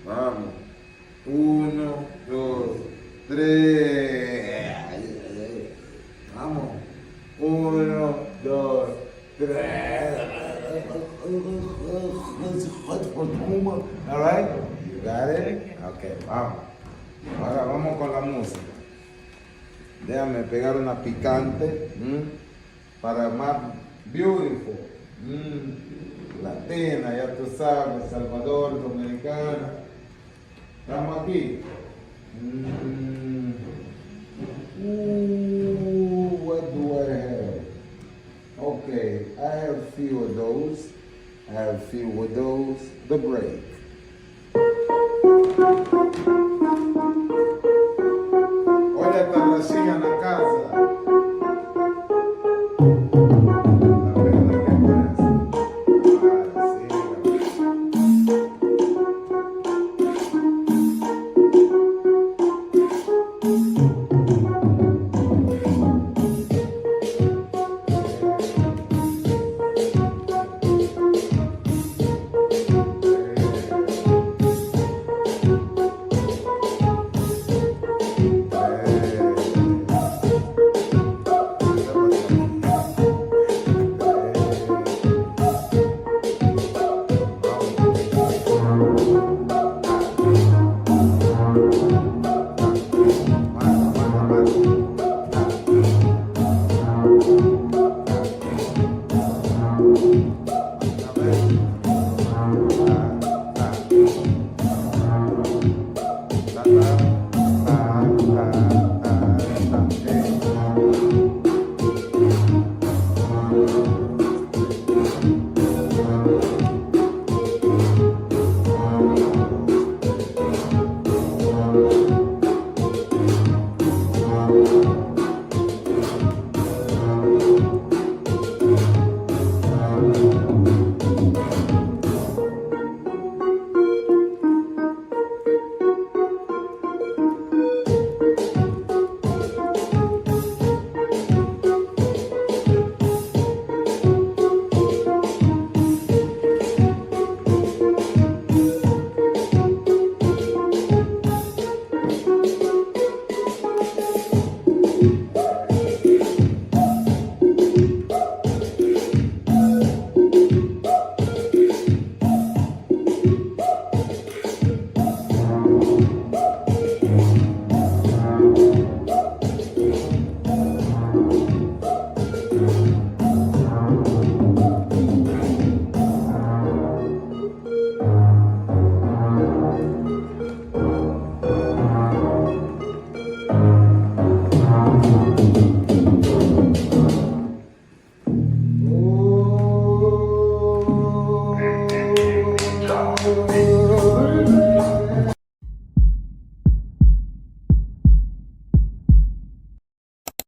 Vamos. 1, 2, 3. Vamos. 1, 2, 3. All right? You got it? Okay, vamos. Ahora vamos con la música. Déjame pegar una picante para más beautiful. Latina, ya tú sabes, Salvador, Dominicana. Estamos aquí. What do I have? Okay, I have few of those. The break. Olha esta racinha na casa.